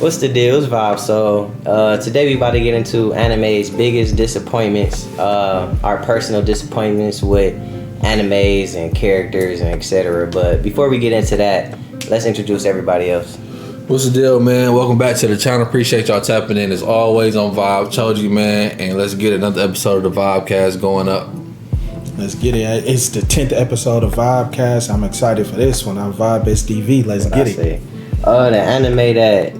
What's the deal? It's Vibe. So today we about to get into anime's biggest disappointments, our personal disappointments with animes and characters and etc. But before we get into that, let's introduce everybody else. What's the deal, man? Welcome back to the channel. Appreciate y'all tapping in as always on Vibe. Told you, man, and let's get another episode of the V1beCast going up. Let's get it. It's the 10th episode of V1beCast. I'm excited for this one. I'm V1beCast. Let's get it. The anime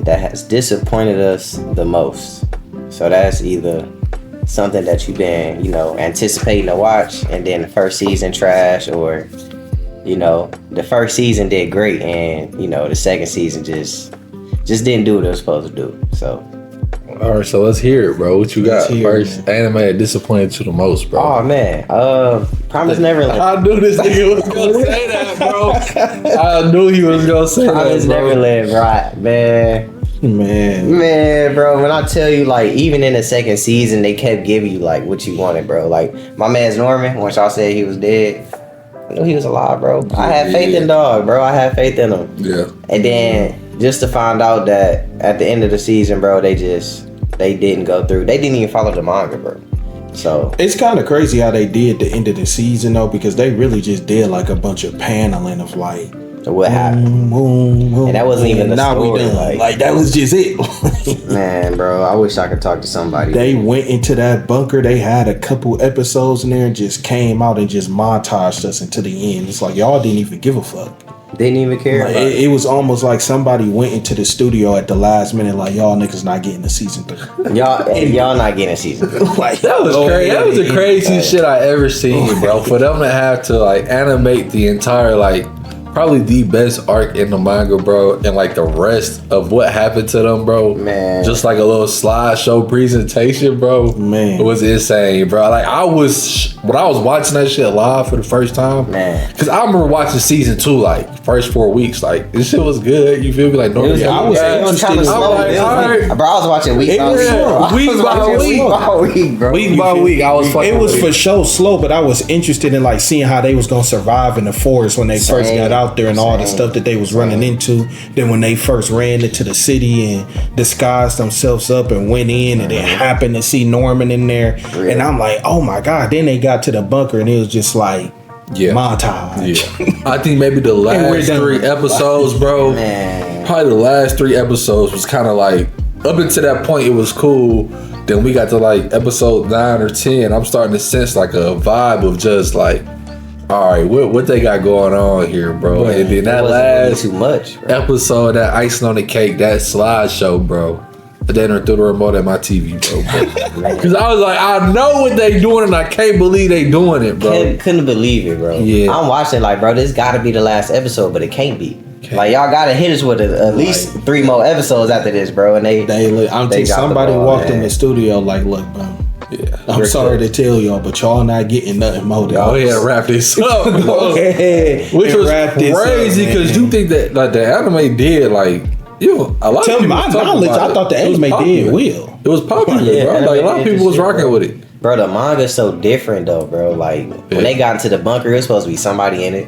that has disappointed us the most. So that's either something that you've been, anticipating to watch, and then the first season trash, or, the first season did great, and the second season just didn't do what it was supposed to do. So. All right, so let's hear it, bro. What you got first? Anime that disappointed you the most, bro? Oh man, Promise Neverland. I knew this nigga was gonna say that, bro. I knew he was gonna say Promise that, bro. Neverland, right, man, bro. When I tell you, like, even in the second season, they kept giving you like what you wanted, bro. Like my man's Norman, once y'all said he was dead, I knew he was alive, bro. I had faith in dog, bro. I had faith in him. Yeah. And then just to find out that at the end of the season, bro, they didn't go through. They didn't even follow the manga, bro. So it's kind of crazy how they did the end of the season though, because they really just did like a bunch of paneling of like what happened, and that wasn't even the story. We done. Like that was just it. Man, bro, I wish I could talk to somebody. They went into that bunker. They had a couple episodes in there and just came out and just montaged us into the end. It's like y'all didn't even give a fuck. Didn't even care. Like, it was almost like somebody went into the studio at the last minute, like y'all niggas not getting to season 3. Y'all not getting a season 3. Like that was crazy. That was the craziest shit I ever seen, bro. For them to have to like animate the entire probably the best arc in the manga, bro, and like the rest of what happened to them, bro. Man, just like a little slideshow presentation, bro. Man, it was insane, bro. Like when I was watching that shit live for the first time, man, because I remember watching season 2 like first 4 weeks, like this shit was good. You feel me? Like normally I was kind of slow. Bro, I was watching week by week. I was. It was for sure slow, but I was interested in like seeing how they was gonna survive in the forest when they first got out there and all the stuff that they was running into. Then when they first ran into the city and disguised themselves up and went in, and then happened to see Norman in there, and I'm like, oh my god. Then they got to the bunker and it was just like montage. Yeah. I think maybe the last 3 episodes, bro. Man. Probably the last 3 episodes was kind of like, up until that point it was cool. Then we got to like episode 9 or 10. I'm starting to sense like a vibe of just like, all right, what they got going on here, bro? And then that last too much, bro. episode, that icing on the cake, that slideshow, bro. Then I threw the remote at my TV, bro. Because I was like, I know what they doing, and I can't believe they doing it, bro. Couldn't believe it, bro. Yeah. I'm watching like, bro, this got to be the last episode, but it can't be. Like y'all gotta hit us with at least 3 more episodes after this, bro. And somebody walked in the studio like, look, bro. Yeah, I'm sorry to tell y'all, but y'all not getting nothing more than y'all here to wrap this up. Go ahead. Which was crazy because you think that like the anime did like a lot of people. To my knowledge, I thought the anime did well. It was popular, bro. Like a lot of people was rocking with it. Bro, the manga's so different though, bro. Like when they got into the bunker, it was supposed to be somebody in it.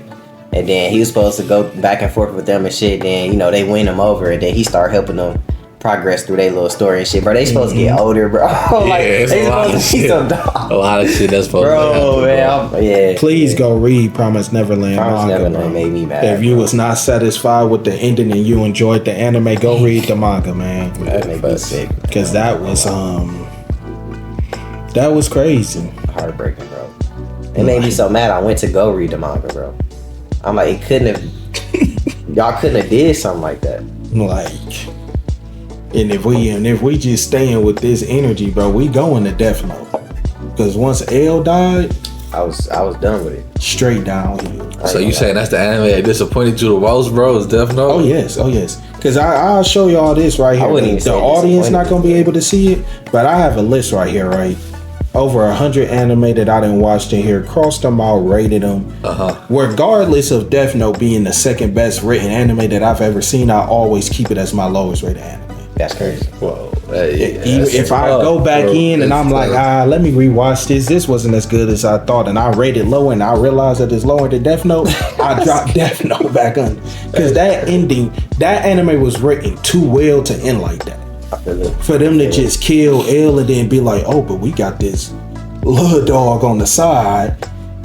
And then he was supposed to go back and forth with them and shit. Then, they win him over. And then he started helping them progress through their little story and shit. Bro, they supposed to get older, bro. It's a lot of shit. A lot of shit that's supposed to happen. Bro, man. Please go read Promise Neverland. Promise Neverland made me mad. If you was not satisfied with the ending and you enjoyed the anime, go read the manga, man. That made me sick. Because that was crazy. Heartbreaking, bro. It made me so mad I went to go read the manga, bro. I'm like, y'all couldn't have did something like that. Like, and if we just staying with this energy, bro, we going to Death Note. Because once L died, I was done with it. Straight downhill. So you saying that's the anime that disappointed you the most, bro? Is Death Note? Oh yes. Because I'll show y'all this right here. The audience not gonna be able to see it, but I have a list right here, right? Over 100 anime that I didn't watch in here, crossed them out, rated them. Regardless of Death Note being the second best written anime that I've ever seen, I always keep it as my lowest rated anime. That's crazy. Whoa, If I go back in and I'm like, let me rewatch this. This wasn't as good as I thought, and I rated low, and I realized that it's lower than Death Note. I dropped Death Note back on because that ending, that anime was written too well to end like that. For them to just kill L and then be like, oh, but we got this little dog on the side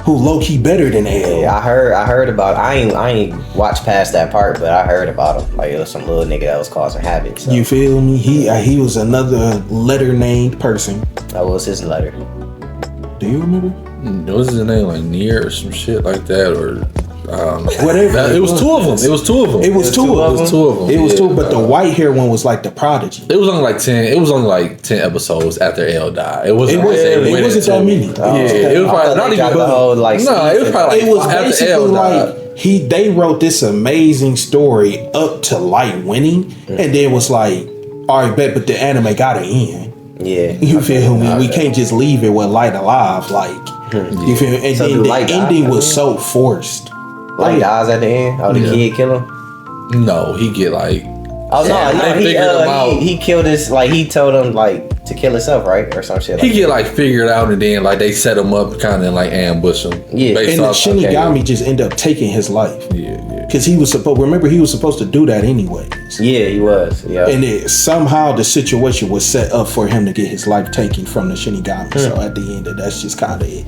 who low key better than L. Yeah, I heard about. I ain't watched past that part, but I heard about him. Like it was some little nigga that was causing havoc. So. You feel me? He was another letter named person. That was his letter. Do you remember? What was his name? Like Nier or some shit like that, or whatever. It was two of them. It was two of them. It was two of them. But the white hair one was like the prodigy. It was only like 10. It was only like 10 episodes after L died. It wasn't. It wasn't that many. It was probably not even. It was probably. It was basically like they wrote this amazing story up to Light winning, and then was like, all right, bet, but the anime gotta end. Yeah, you feel me? We can't just leave it with Light alive, like you feel me? And so then the ending was so forced. Light dies at the end. Oh, the kid kill him? No, he get like. Oh no, he killed his, like he told him like to kill himself, right, or some shit. Like he get like figured out, and then like they set him up, kind of like ambush him. Yeah, and the Shinigami just end up taking his life. Yeah. Because he was supposed to do that anyways. Yeah, he was. Yeah. And somehow the situation was set up for him to get his life taken from the Shinigami. So at the end, that's just kind of it.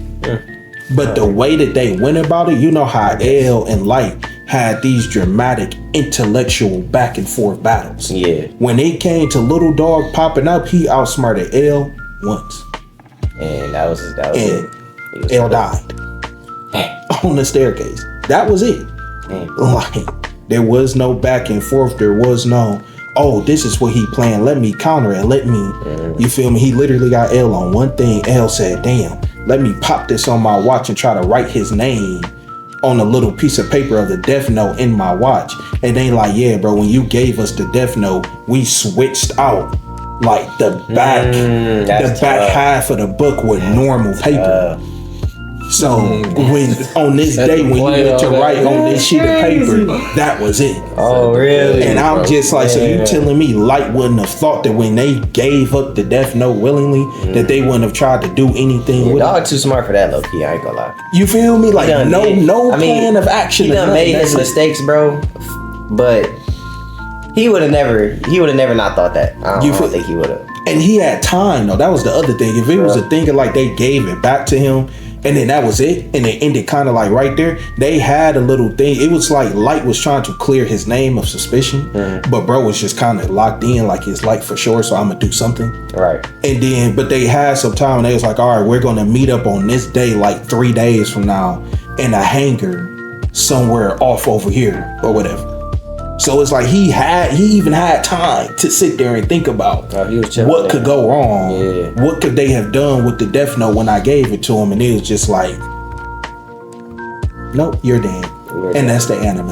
But the way that they went about it, you know how L and Light had these dramatic intellectual back and forth battles. Yeah. When it came to Little Dog popping up, he outsmarted L once. And that was it. L died on the staircase. That was it. Like, there was no back and forth. There was no, oh, this is what he planned. Let me counter it. You feel me? He literally got L on one thing. L said, damn, let me pop this on my watch and try to write his name on a little piece of paper of the Death Note in my watch. And they like, yeah, bro, when you gave us the Death Note, we switched out like the back half of the book with normal paper. So when on this day when you went to write on this sheet of paper, that was it. Oh really? And I'm just like, so you telling me Light wouldn't have thought that when they gave up the Death Note willingly, that they wouldn't have tried to do anything with it? Dog too smart for that, low key. I ain't gonna lie. You feel me? Like no plan of action. He done made his mistakes, bro. But he would have never not thought that. I don't think he would have. And he had time though. That was the other thing. If it was a thing of like they gave it back to him, and then that was it, and it ended kind of like right there. They had a little thing. It was like Light was trying to clear his name of suspicion, but bro was just kind of locked in, like it's Light for sure, so I'm gonna do something. Right. And then, but they had some time, and they was like, all right, we're gonna meet up on this day, like 3 days from now, in a hangar somewhere off over here or whatever. So it's like he even had time to sit there and think about what could go wrong. Yeah. What could they have done with the Death Note when I gave it to him? And it was just like, nope, you're dead. And that's the anime.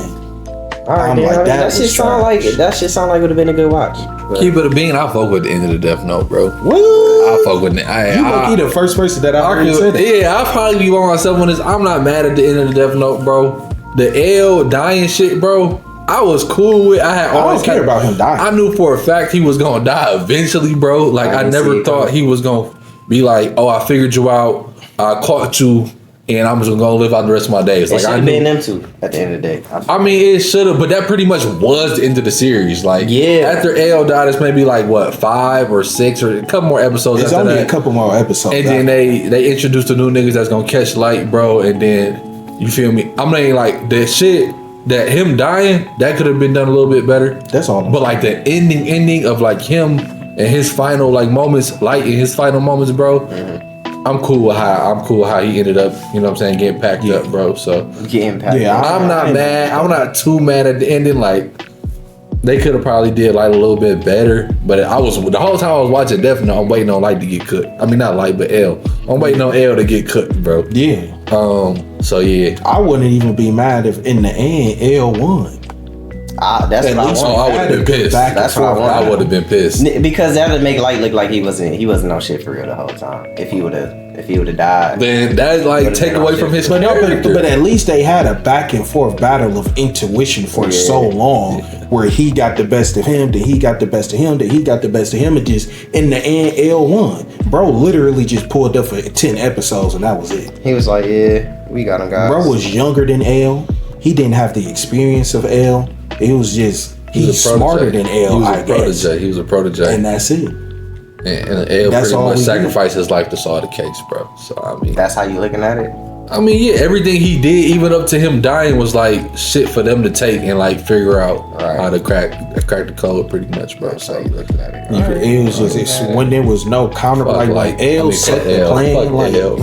All right, like, that shit sound like it would have been a good watch. Keep it a bean. I fuck with the end of the Death Note, bro. What? I fuck with it. You might be the first person that I heard said that. Yeah, I'll probably be by myself on this. I'm not mad at the end of the Death Note, bro. The L dying shit, bro. I was cool with. I don't care about him dying. I knew for a fact he was gonna die eventually, bro. Like I never thought he was gonna be like, oh, I figured you out, I caught you, and I'm just gonna live out the rest of my days. Like I been them two at the end of the day. I mean, it should have, but that pretty much was the end of the series. Like, after L died, it's maybe like what 5 or 6 or a couple more episodes. It's only a couple more episodes, and then they introduced the new niggas that's gonna catch Light, bro. And then you feel me? I'm saying like that shit. That him dying, that could have been done a little bit better. That's all. But like the ending of like him and his final like moments, Light in his final moments, bro. I'm cool with how he ended up. You know what I'm saying? Getting packed up, bro. So getting packed. Yeah, I'm not mad. I'm not too mad at the ending. Like they could have probably did like a little bit better. But the whole time I was watching Death Note, I'm waiting on Light to get cooked. I mean not Light, but L. I'm waiting on L to get cooked, bro. Yeah. So yeah, I wouldn't even be mad if in the end L won. That's what I want. I would have been pissed. That's what I want. I would have been pissed because that would make Light look like he wasn't on shit for real the whole time. If he would have died, then that like take away from his character. But at least they had a back and forth battle of intuition for so long where he got the best of him, then he got the best of him, then he got the best of him, and just in the end, L won. Bro literally just pulled up for 10 episodes, and that was it. He was like, yeah, we got him, guys. Bro was younger than L. He didn't have the experience of L. It was just, he's smarter than L, I guess. He was a protege. And that's it. And L pretty much sacrificed his life to solve the case, bro. So, I mean. That's how you looking at it? I mean, yeah, everything he did, even up to him dying, was like shit for them to take and like figure out how to crack the code, pretty much, bro. So you looking at it? It was just when there was no counter, like L set the plan. Like, L,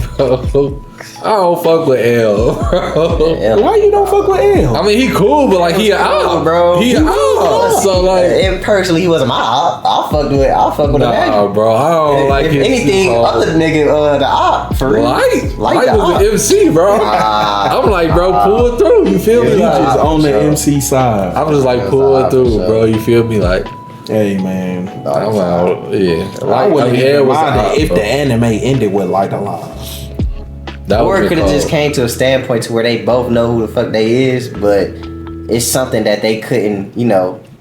bro. I don't fuck with L. Why you don't fuck with L? I mean, he cool, but like he an op, bro. He an op. So like, and personally, he wasn't my op. I'll fuck with him. Nah, bro, I don't like if anything, other nigga, the op for real. Light the was op. the MC, bro. I'm like, bro, pull it through. You feel me? He Like, just on the MC side. I'm just like, pull it through, bro. You feel me? Like, hey man, I'm out. Yeah, I wouldn't even mind if bro. the anime ended with Light Alive. Or it could have just came to a standpoint to where they both know who the fuck they is, but it's something that they couldn't,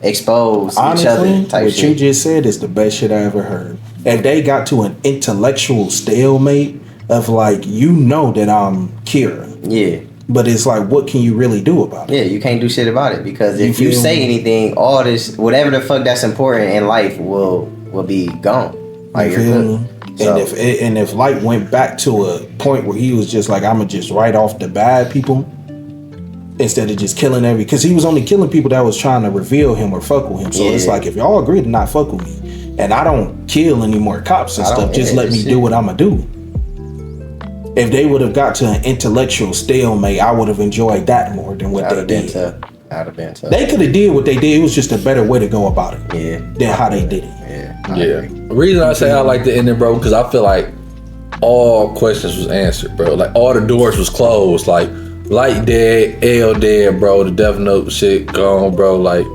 expose Honestly, each other type what shit. you just said is the best shit I ever heard. If they got to an intellectual stalemate of like, that I'm Kira. Yeah. But it's like, what can you really do about it? Yeah, you can't do shit about it because if you say anything, all this, whatever the fuck that's important in life will be gone. Like, you're good. So. And if Light went back to a point where he was just like, I'ma just write off the bad people instead of just killing because he was only killing people that was trying to reveal him or fuck with him. So it's like, if y'all agree to not fuck with me and I don't kill any more cops and stuff, just let me do what I'ma do. If they would have got to an intellectual stalemate, I would have enjoyed that more than what they did. They could have did what they did. It was just a better way to go about it than how they did it. Yeah. The reason I say I like the ending, bro, because I feel like all questions was answered, bro. Like all the doors was closed. Like Light dead, L dead, bro. The Death Note shit gone, bro. Like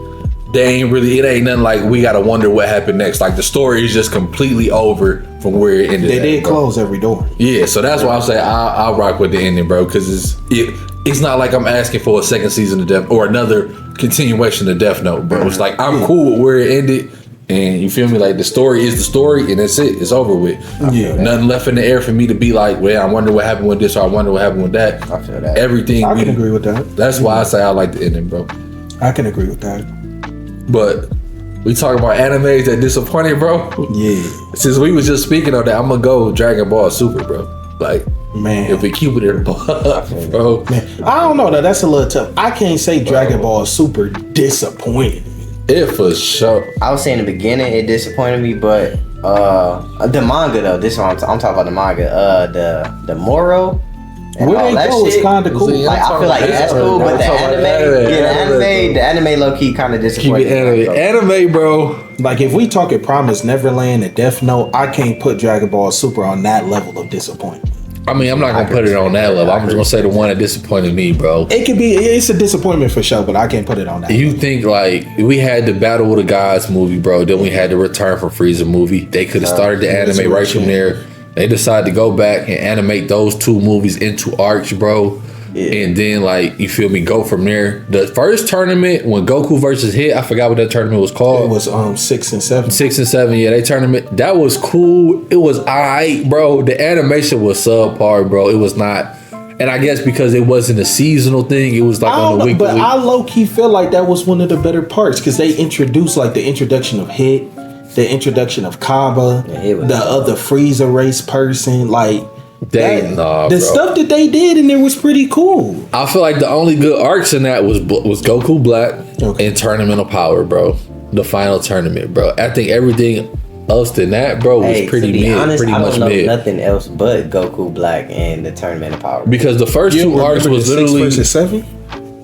it ain't nothing like we gotta wonder what happened next. Like the story is just completely over from where it ended. They did close every door. Yeah, so that's why I say I'll rock with the ending, bro, because it's not like I'm asking for a second season of Death or another continuation of Death Note, bro. It's like I'm cool with where it ended. And you feel me? Like the story is the story, and that's it. It's over with. Yeah. Nothing left in the air for me to be like, well, I wonder what happened with this, or I wonder what happened with that. I feel that. Everything. I can agree with that. That's why I say I like the ending, bro. I can agree with that. But we talk about animes that disappointed, bro. Yeah. Since we was just speaking on that, I'm gonna go Dragon Ball Super, bro. Like, man, if we keep it in the bro. Man, I don't know. That's a little tough. I can't say Dragon Ball Super disappointed. It for sure. I was saying in the beginning it disappointed me, but the manga though. This one I'm talking about the manga. The Moro and where all they that go shit is kind of cool. Like I feel like that's cool, but the anime low key kind of disappointed. Keep it anime, bro. Like if we talking Promised Neverland and Death Note, I can't put Dragon Ball Super on that level of disappointment. I mean, I'm not gonna put it on that level. I'm just gonna say the one that disappointed me, bro. It's a disappointment for sure, but I can't put it on that. You think like we had the Battle of the Gods movie, bro? Then we had the Return from Frieza movie. They could have started the anime right from there. They decided to go back and animate those two movies into arcs, bro. Yeah. And then like you feel me, go from there. The first tournament when Goku versus Hit, I forgot what that tournament was called. It was 6 and 7. 6 and 7, yeah, they tournament. That was cool. It was alright, bro. The animation was subpar, bro. It was not. And I guess because it wasn't a seasonal thing, it was like on the week. But I low key feel like that was one of the better parts because they introduced like the introduction of Hit, the introduction of Kaba, the other Frieza race person, like. The stuff that they did in there was pretty cool. I feel like the only good arcs in that was Goku Black and Tournament of Power, bro. The final tournament, bro. I think everything else than that, bro, was pretty mid. Honest, pretty much mid. Nothing else but Goku Black and the Tournament of Power. Because the first two arcs was literally 6 versus 7.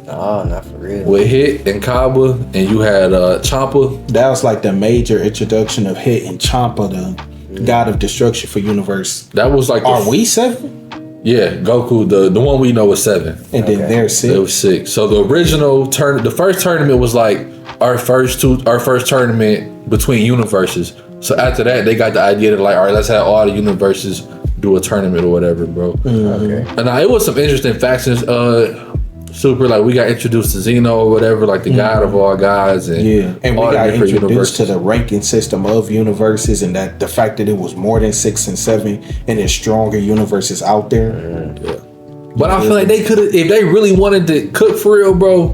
Oh, not for real. With Hit and Kaba, and you had Champa. That was like the major introduction of Hit and Champa, the God of Destruction for Universe. That was like. Are we 7? Yeah, Goku. The one we know was 7, and then they're 6. It was 6. So the original the first tournament was like our first tournament between universes. So after that, they got the idea to like, all right, let's have all the universes do a tournament or whatever, bro. Okay. And it was some interesting factions. Super, like we got introduced to Xeno or whatever, like the god of all gods, and and we all the got different introduced to universes. the ranking system of universes, and that the fact that it was more than 6 and 7, and there's stronger universes out there. But I feel like they could have, if they really wanted to cook for real, bro.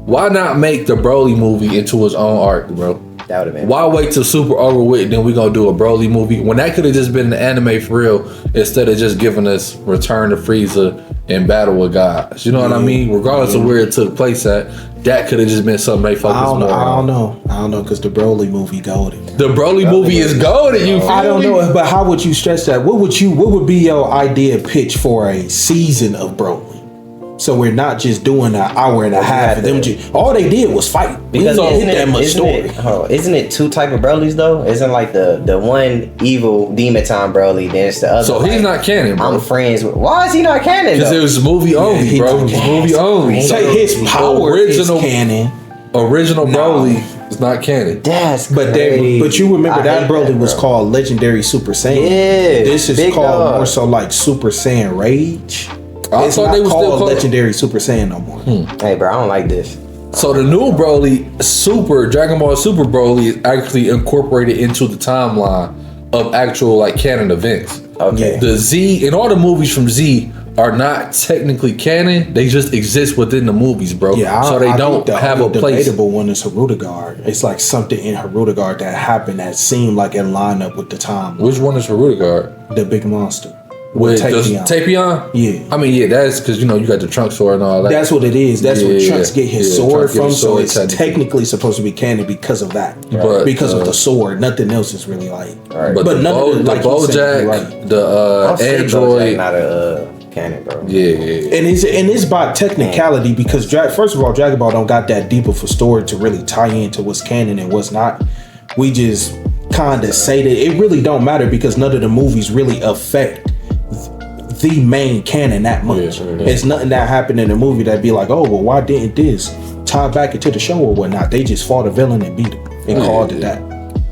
Why not make the Broly movie into his own arc, bro? That would have been. Why wait till Super over with, then we gonna do a Broly movie when that could have just been an anime for real instead of just giving us Return to Frieza and Battle with Gods. You know what I mean? Regardless of where it took place at, that could have just been something they focused more on. I don't know, because the Broly movie golden. The Broly movie is golden. You feel I don't me? know, but how would you stretch that? What would be your idea pitch for a season of Broly? So we're not just doing an hour and a half of them. All they did was fight. Because we didn't hit that much story. Isn't it two type of Brolys though? Isn't like the one evil demon time Broly, then it's the other. So he's not canon, bro. I'm friends with. Why is he not canon? Because it was movie only, he bro. not It was canon. movie only. Say his power is canon. Original Broly is not canon. That's But crazy. but you remember I that hate Broly was bro. called Legendary Super Saiyan. Yeah, This is big called dog. more so like Super Saiyan Rage. I It's thought not they was still called called Legendary Super Saiyan no more. Hey, bro, I don't like this. So the new Broly, Dragon Ball Super Broly, is actually incorporated into the timeline of actual like canon events. Okay. Yeah. The Z and all the movies from Z are not technically canon; they just exist within the movies, bro. Yeah, so they I don't think the have a only place. debatable one is Harudagard. It's like something in Harudagard that happened that seemed like it lined up with the time. Which one is Harudagard? The big monster. With Tapion. Tapion? Yeah. I mean, yeah, that's because you know you got the trunk sword and all that. That's what it is. That's where Yeah, Trunks get his yeah, sword Trunks get from. his So sword it's technically. technically supposed to be canon because of that. But, because of the sword. Nothing else is really like. Right. But the none of the like you said, BoJack, you're right. the I'm sick of Android, Bojack not a canon, bro. yeah. And it's by technicality because first of all, Dragon Ball don't got that deep of a story to really tie into what's canon and what's not. We just kind of say that it really don't matter because none of the movies really affect the main canon that much. It's nothing that happened in the movie that'd be like, oh well, why didn't this tie back into the show or whatnot? They just fought a villain and beat him and called it that.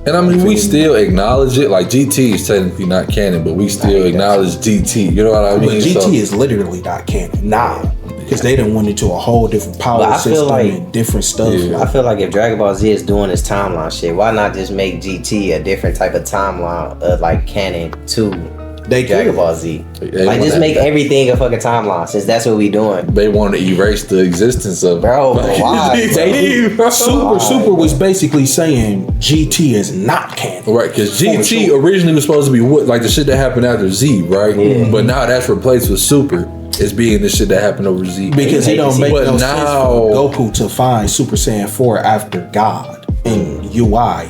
And I mean, we still acknowledge it. Like GT is technically not canon, but we still acknowledge GT. You know what I mean? But GT So- is literally not canon. Nah. Because they done went into a whole different power But I feel system like- and different stuff. Yeah. I feel like if Dragon Ball Z is doing this timeline shit, why not just make GT a different type of timeline of like canon to They Dragon could. Ball Z? They Like just wanna- make everything a fucking timeline since that's what we doing. They want to erase the existence of Bro, but why, GT, bro. Super was basically saying GT is not canon. Right, because For GT sure. originally was supposed to be what, like the shit that happened after Z, right? Yeah. But now that's replaced with Super as being the shit that happened over Z. Because it don't make But no sense now- for Goku to find Super Saiyan 4 after God in UI.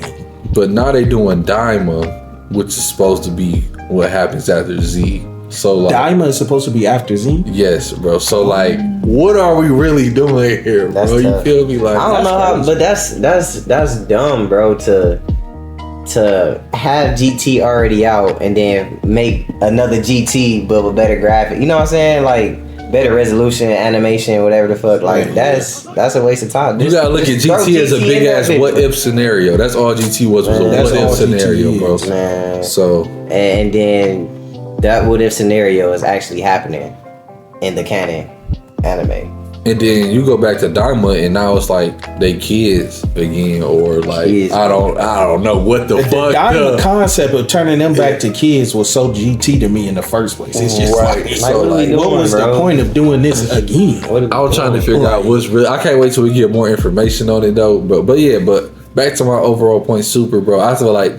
But now they doing Daima, which is supposed to be what happens after Z. So like, Daima is supposed to be after Z. yes, bro. So like, what are we really doing here, bro? That's You tough. feel me? Like, I don't know how, but that's dumb, bro. To have GT already out and then make another GT but with better graphic. You know what I'm saying? Like better resolution, animation, whatever the fuck. Like that's a waste of time. you gotta look at Just throw GT as a in big that ass bitch, what bro. if scenario. That's all GT was a That's what all if GT scenario, bro. is. Man. So And then that what if scenario is actually happening in the canon anime. and then you go back to Daima, and now it's like they kids again, or like Kids. I don't know what the The fuck. Daima concept of turning them back to kids was so GT to me in the first place. It's just Right. like, Like, what are we what doing, was bro? the point of doing this again? I was trying to figure out what's real. I can't wait till we get more information on it though. But back to my overall point, Super, bro. I feel like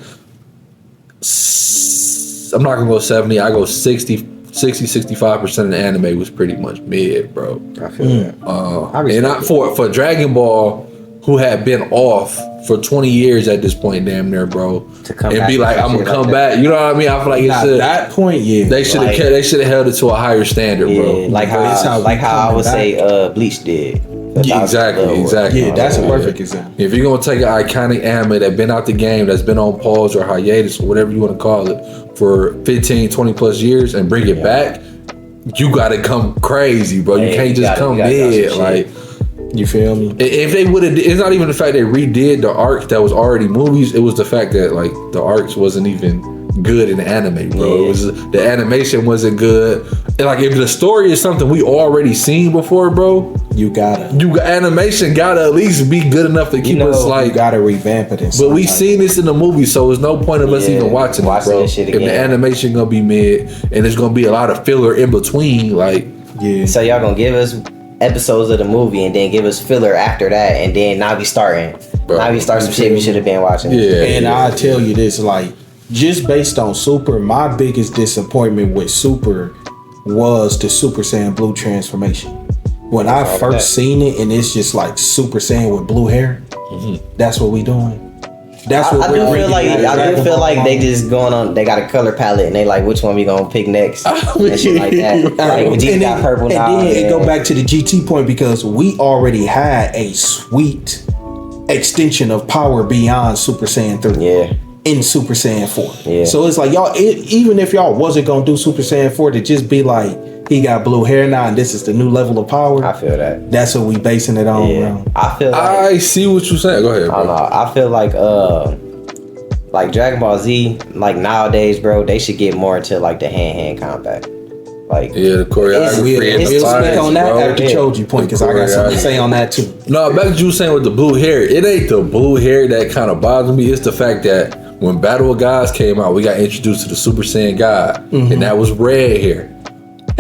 I'm not gonna go 70. I go 65% of the anime was pretty much mid, bro. I feel that. I And respect for Dragon Ball, who had been off for 20 years at this point, damn near, bro, To come and back be like, and I'm gonna shit like come that. back. You know what I mean? I feel like At that point, yeah. they should have Like- they should have held it to a higher standard, Yeah, bro. like That's how how we I coming would back. say Bleach did. Yeah, exactly. Yeah, that's a Yeah. perfect example. If you're gonna take an iconic anime that's been out the game, that's been on pause or hiatus or whatever you want to call it for 15, 20 plus years and bring it back, you gotta come crazy, bro. You Yeah, can't you just gotta- come you gotta do mid. some Like You feel me? if they would have, it's not even the fact they redid the arc that was already movies. It was the fact that like the arcs wasn't even good in anime, bro. It was the animation wasn't good. And like if the story is something we already seen before, bro, animation gotta at least be good enough to keep us like. You gotta revamp it. But we seen this in the movie, so there's no point of us even watching it, bro. This shit again. If the animation gonna be mid and there's gonna be a lot of filler in between, like So y'all gonna give us episodes of the movie and then give us filler after that, and then now we starting. Bro, now we start some shit we should have been watching. I tell you this, like, just based on Super, my biggest disappointment with Super was the Super Saiyan Blue transformation. When I first seen it, and it's just like Super Saiyan with blue hair. That's what we doing. That's what I do feel like they just going on. They got a color palette and they like which one we gonna pick next and shit like that. Like Vegeta got purple now. And then it go back to the GT point because we already had a sweet extension of power beyond Super Saiyan 3. Yeah. In Super Saiyan 4. Yeah. So it's like y'all, even if y'all wasn't gonna do Super Saiyan 4, to just be like, he got blue hair now and this is the new level of power. I feel that. That's what we basing it on. Yeah. I feel like, I see what you're saying. Go ahead, bro. I don't know. I feel like Dragon Ball Z, like nowadays, bro, they should get more into like the hand combat. Like the choreography. We'll speak on that after Choji point because I got something to say on that too. No, back to you saying with the blue hair, it ain't the blue hair that kind of bothers me. It's the fact that when Battle of Gods came out, we got introduced to the Super Saiyan God, and that was red hair.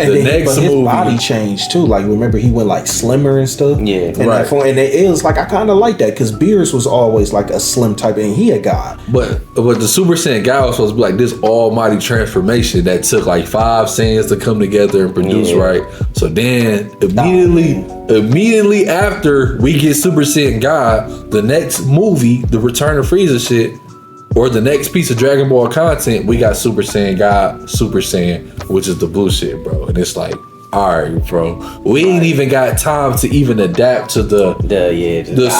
And the next his body changed too. Like remember, he went like slimmer and stuff. Yeah, and right. And it was like I kind of like that because Beerus was always like a slim type, and he a god. But the Super Saiyan God was supposed to be like this almighty transformation that took like 5 Saiyans to come together and produce, right? So then immediately after we get Super Saiyan God, the next movie, The Return of Frieza shit, or the next piece of Dragon Ball content, we got Super Saiyan God, Super Saiyan, which is the bullshit, bro. And it's like, all right, bro, we ain't even got time to even adapt to the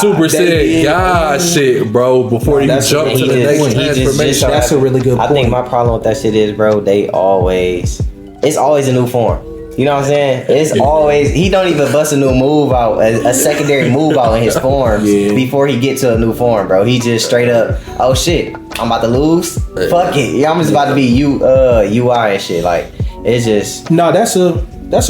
Super Saiyan God shit, bro, before you jump to the next transformation. That's a really good point. I think my problem with that shit is, bro, it's always a new form. You know what I'm saying? It's always, he don't even bust a new move out, a secondary move out in his forms before he get to a new form, bro. He just straight up, oh shit, I'm about to lose? Fuck it. Yeah, I'm just about to be UI and shit. Like, it's just... No, that's a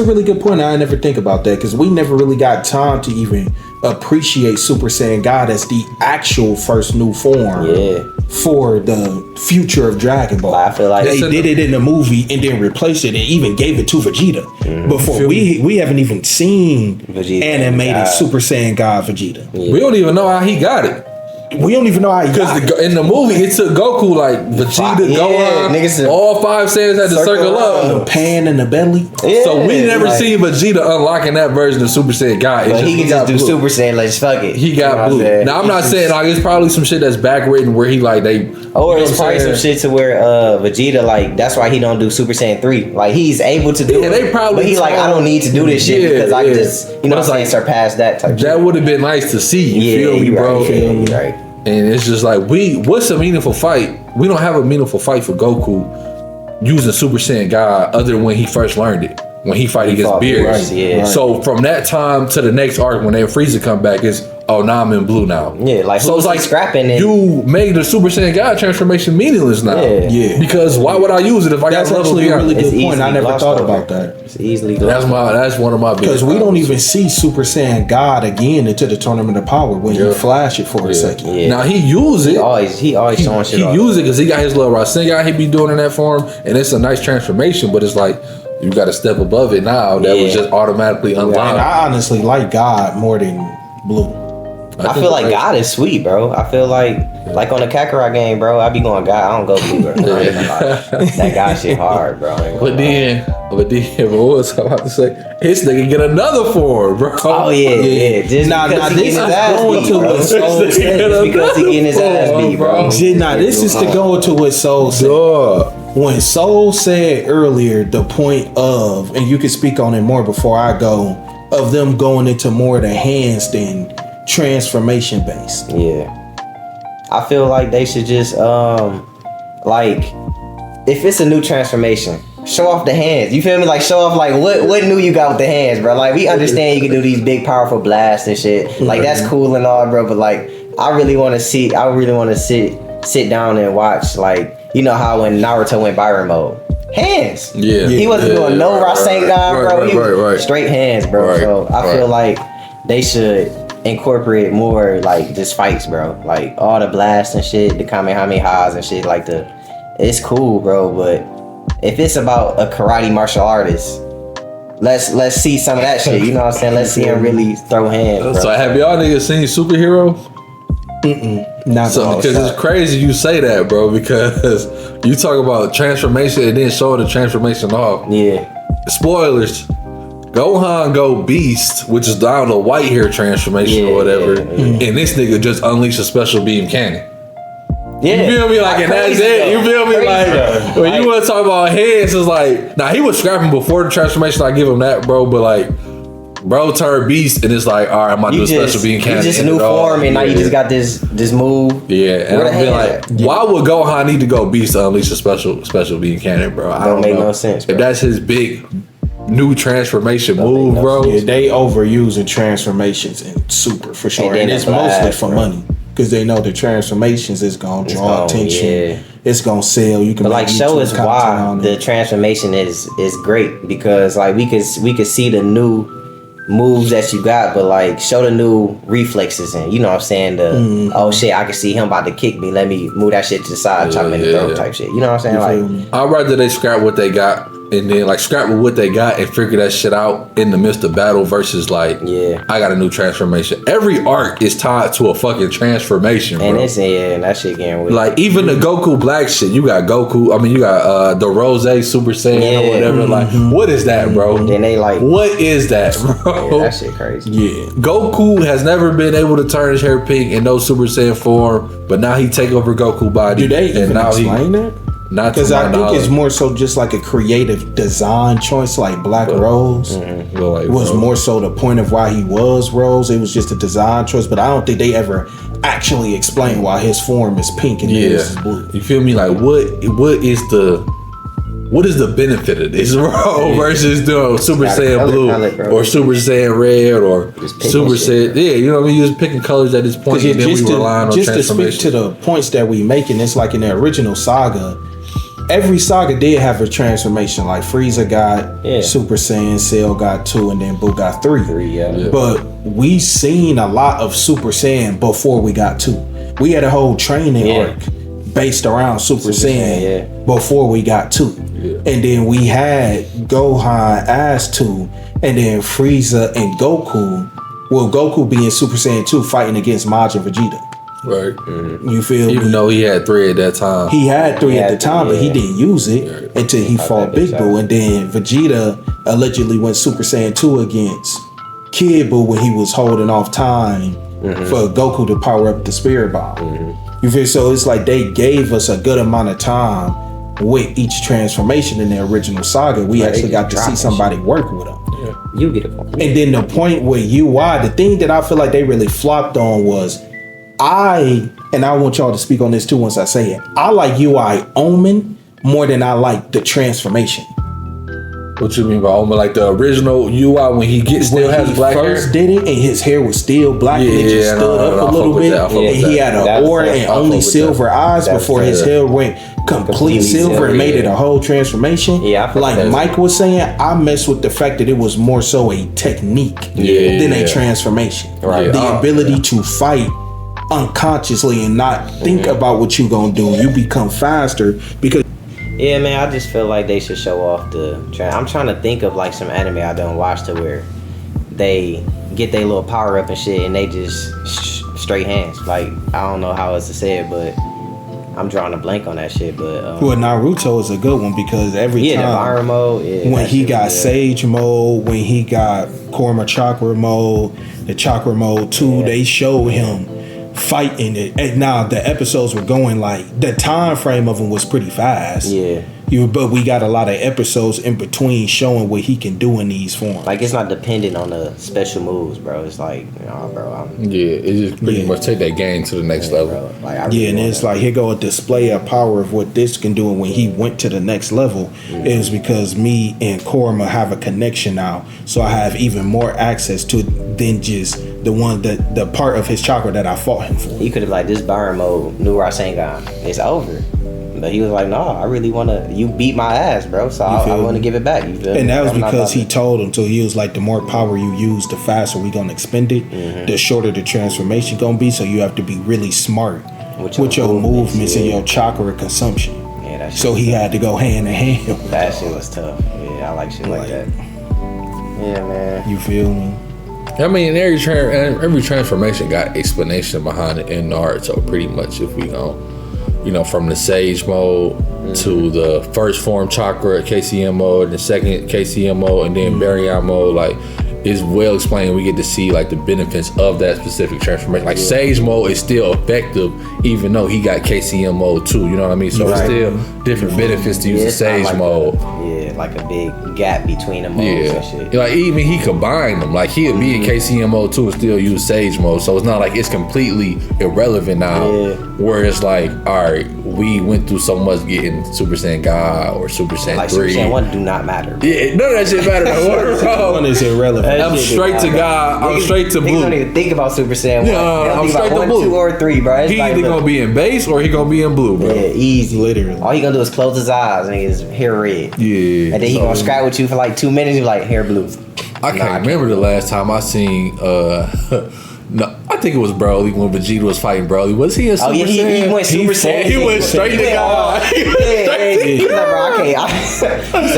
really good point. I never think about that because we never really got time to even appreciate Super Saiyan God as the actual first new form for the future of Dragon Ball. I feel like they did it in the movie and then replaced it and even gave it to Vegeta. Before we haven't even seen Vegeta animated Super Saiyan God Vegeta. We don't even know how he got it. We don't even know how he got it. In the movie, it took Goku like Vegeta, Gohan, all 5 Saiyans had to circle up. The pan and the belly. Yeah, so we never seen Vegeta unlocking that version of Super Saiyan God. But he can just do Super Saiyan, like fuck it. He got blue. Now I'm not saying like it's probably some shit that's backwritten where he like they. Or it's probably some shit to where Vegeta like that's why he don't do Super Saiyan 3. Like he's able to do it. They probably. But he like I don't need to do this shit because I can just what I'm saying surpass that type. That would have been nice to see. You feel me, bro? Right. And it's just like what's a meaningful fight? We don't have a meaningful fight for Goku using Super Saiyan God other than when he first learned it. When he fight against Beerus. So from that time to the next arc when they Frieza come back is now I'm in blue now. Yeah, like so it's like scrapping it. You made the Super Saiyan God transformation meaningless now. Yeah. Because why would I use it if I got level actually beyond? a really good point. I never thought about that. It's easily that's one of my biggest because we don't even see Super Saiyan God again into the Tournament of Power when you flash it for a second. Yeah. Now he use it. He always showing shit. He use it because he got his little Rasengan he be doing in that form, and it's a nice transformation. But it's like you got to step above it now. That was just automatically unlocked. And I honestly like God more than Blue. I feel like God is sweet, bro. I feel like on the Kakarot game, bro, I be going God. I don't go Blue, bro. That God shit hard, bro. But what was I about to say? His nigga get another form, bro. Oh yeah. Just because he getting his ass beat, bro. Just because he getting his ass beat, bro. This is to go into what Soul said. When Soul said earlier the point of, and you can speak on it more before I go, of them going into more of the hands than transformation based. Yeah. I feel like they should just like if it's a new transformation, show off the hands. You feel me? Like show off like what new you got with the hands, bro. Like we understand you can do these big powerful blasts and shit. Like that's cool and all, bro, but like I really want to sit down and watch like you know how when Naruto went Byron mode, hands. Yeah. He wasn't doing no Rasengan, bro. He was Right. straight hands, bro. So I feel like they should incorporate more like just fights, bro. Like all the blasts and shit, the Kamehamehas and shit. Like it's cool, bro. But if it's about a karate martial artist, let's see some of that shit. You know what I'm saying? Let's see him really throw hands, bro. So have y'all niggas seen Superhero? Not So because it's crazy you say that, bro, because you talk about transformation and then showing the transformation off. Yeah. Spoilers. Gohan go beast, which is down the white hair transformation or whatever, and this nigga just unleash a special beam cannon. Yeah. You feel me? Like, and that's it. You feel me? Like, when you want to talk about hands, it's like, nah, he was scrapping before the transformation. I give him that, bro. But like, bro turned beast, and it's like, all right, I'm gonna do a special beam cannon. You just a new form, and now you just got this move. Yeah, and I'm being like, why would Gohan need to go beast to unleash a special beam cannon, bro? I don't make know. No sense, bro. If that's his big new transformation move, bro. Yeah, they overusing transformations in Super for sure, and it's mostly for money because they know the transformations is gonna draw attention. Yeah. It's gonna sell. You can, but like, show us why the transformation is great, because like we could see the new moves that you got, but like show the new reflexes, and you know what I'm saying, oh shit, I can see him about to kick me, let me move that shit to the side, chop him in the throat type shit. You know what I'm saying? Like, I'd rather they scrap what they got and then like scrap with what they got and figure that shit out in the midst of battle versus like, I got a new transformation. Every arc is tied to a fucking transformation, bro. And it's and that shit getting weird. Like even the Goku Black shit, you got Goku. I mean, you got the Rose Super Saiyan or whatever. Like, what is that, bro? Then they like, what is that, bro? Yeah, that shit crazy. Yeah, Goku has never been able to turn his hair pink in no Super Saiyan form, but now he take over Goku body. Do they even explain that? Not because I think it's more so just like a creative design choice, like Black Rose was more so the point of why he was Rose. It was just a design choice, but I don't think they ever actually explain why his form is pink and his is blue. You feel me? Like what is the benefit of this, bro? Versus doing Super Saiyan blue or Super Saiyan red or Super Saiyan, you know what I mean? You're just picking colors at this point, and then we relying on just to speak to the points that we making. It's like in the original saga. Every saga did have a transformation. Like Frieza got Super Saiyan, Cell got 2, and then Boo got 3. But we seen a lot of Super Saiyan before we got 2. We had a whole training arc based around Super Saiyan before we got 2. And then we had Gohan as 2, and then Frieza and Goku. Well, Goku being Super Saiyan 2 fighting against Majin Vegeta. Right. You feel me? Even though he had 3 at that time. He had 3 at the time, but he didn't use it until he fought Big Boo. And then Vegeta allegedly went Super Saiyan 2 against Kid Buu when he was holding off time for Goku to power up the Spirit Bomb. You feel? So it's like they gave us a good amount of time with each transformation in the original saga. We actually got to see somebody work with them. You get it. And then the point with UI, the thing that I feel like they really flopped on was and I want y'all to speak on this too once I say it. I like UI Omen more than I like the transformation. What you mean by Omen? Like the original UI when he still has black hair? When he first did it and his hair was still black and it just stood up a little bit. And he had an aura and only silver eyes before his hair went complete silver and made it a whole transformation. Like Mike was saying, I mess with the fact that it was more so a technique than a transformation. The ability to fight unconsciously and not think about what you gonna do. You become faster because man, I just feel like they should show off I'm trying to think of like some anime I don't watch to where they get their little power up and shit and they just straight hands. Like, I don't know how else to say it, but I'm drawing a blank on that shit. But well, Naruto is a good one because every time the Iron mode, when he got Sage mode, when he got Korma Chakra mode, the Chakra mode 2, they showed him fighting it. And now the episodes were going like the time frame of them was pretty fast. But we got a lot of episodes in between showing what he can do in these forms. Like, it's not dependent on the special moves, bro. It's like, bro. It just pretty much take that game to the next level. Bro. Like, really and it's like, here go a display of power of what this can do. And when he went to the next level, it was because me and Korma have a connection now. So I have even more access to it than just the part of his chakra that I fought him for. He could have like, this Byron mode, new Rasengan, it's over. But he was like, "No, I really wanna. You beat my ass, bro. So I want to give it back." You feel me? And that was I'm not because about he told him. So he was like, the more power you use, the faster we gonna expend it. The shorter the transformation gonna be. So you have to be really smart with your movements and your chakra consumption. Yeah, that shit So he had to go hand in hand. with That shit was tough. Yeah, I like shit like that. Yeah, man. You feel me? I mean, every transformation got explanation behind it in Naruto. Pretty much, if we go, from the Sage mode to the first form chakra KCM mode, the second KCM mode, and then Baryon mode, like, it's well explained. We get to see like the benefits of that specific transformation. Like Sage mode is still effective, even though he got KCM mode too. You know what I mean? So it's still different benefits to use the Sage mode. Like a big gap between the modes and shit. Like even he combined them. Like he'll be in KCM mode too and still use Sage mode. So it's not like it's completely irrelevant now. Where it's like, all right, we went through so much getting Super Saiyan God or Super Saiyan Like 3. Super Saiyan 1 do not matter. Yeah, none of that shit matter. One is irrelevant. I'm straight to God. I'm straight to blue. Niggas don't even think about Super Saiyan 1. I'm think straight about to blue. 1, 2, or 3, bro. It's He like, either gonna be in base or he gonna be in blue, bro. Yeah, easy. Literally. All he gonna do is close his eyes and his hair red. Yeah. And then he gonna scrap with you for like 2 minutes. You like hair blue. I can't remember the last time I seen no, I think it was Broly when Vegeta was fighting Broly. Was he a Super Saiyan? He went Super Saiyan. He went straight to God. He's like, bro,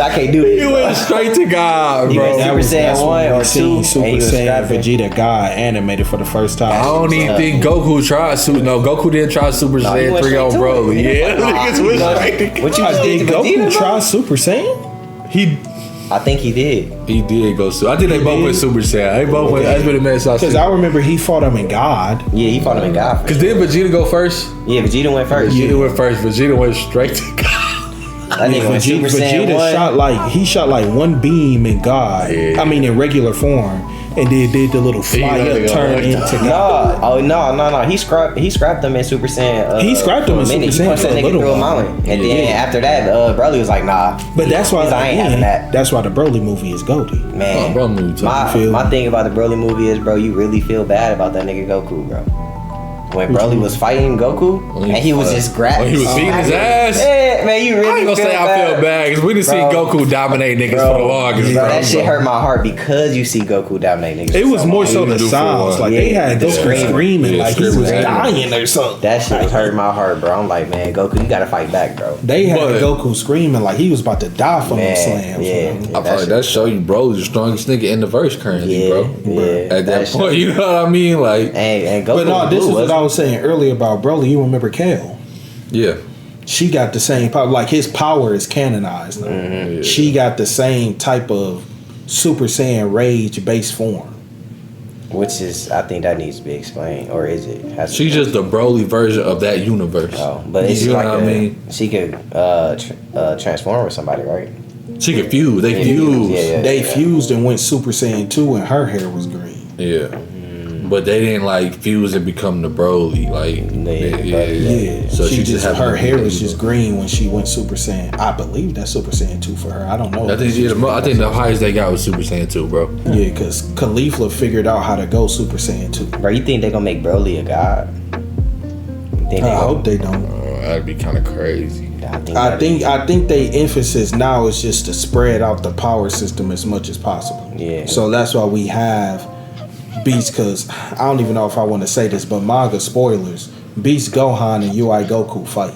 I can't do this. He went straight to God, He bro. went Super Saiyan 1 or 2. Super and he was Saiyan scrapping. Vegeta God animated for the first time. I don't even think Goku tried Goku didn't try Super he Saiyan went 3 on straight to Broly. it. Yeah, niggas went straight to God. What you just did Did to Vegeta, Goku bro? try Super Saiyan? I think he did. He did go Super. I think they both went Super Saiyan. They both went. That's been a mess. Because I remember he fought him in God. Yeah, he fought him in God. Because didn't Vegeta go first? Yeah, Vegeta went first. Vegeta went first. Vegeta went straight to God. That nigga went Super Saiyan 1. Vegeta shot like one beam in God. Yeah. I mean in regular form. And then did the little fly up turn into God. No. He scrapped them in Super Saiyan. He scrapped them in Super He Saiyan punched for that a nigga little through a while. mountain. And then after that, Broly was like, nah. But that's why I ain't having that. That's why the Broly movie is goated. Man, Bro, movie too. my thing about the Broly movie is, bro, you really feel bad about that nigga Goku, bro. When Broly was fighting Goku, and he was just grabbing. When he was beating his ass? Yeah, man, you really I ain't gonna say I feel bad because we done seen Goku dominate niggas for the longest, Bro, bro. that shit hurt my heart because you see Goku dominate niggas. It was more so he the do for sounds. one. Like they had the Goku screaming Yeah, like he was screaming. dying or something. That shit was hurting my heart, bro. I'm like, man, Goku, you gotta fight back, bro. They had But- Goku screaming like he was about to die from them Man, slams. yeah. man. I feel like that show you Broly's the strongest nigga in the verse currently, Yeah, bro. yeah. At that point, you know what I mean? Like, And Goku But no, this is blue, what I was saying earlier about Broly. You remember Kale? yeah. She got the same power. Like his power is canonized now. Yeah. She got the same type of Super Saiyan rage base form. which is, I think that needs to be explained, or is it? She's just the Broly version of that universe. Oh, but it's You know like what I mean? she could transform with somebody, right? She could fuse. They fuse. Yeah. They fused and went Super Saiyan 2 and her hair was green. Yeah. But they didn't like fuse and become the Broly. Like, Yeah. So she just had her hair was just green when she went Super Saiyan. I believe that's Super Saiyan 2 for her. I don't know. I think the highest they got was Super Saiyan 2, bro. Yeah, because Khalifa figured out how to go Super Saiyan 2. Bro, you think they gonna make Broly a god? You think I hope they don't. That'd be kind of crazy. I think they emphasis now is just to spread out the power system as much as possible. Yeah. So that's why we have Beast, because I don't even know if I want to say this, but manga spoilers, Beast Gohan and UI Goku fight.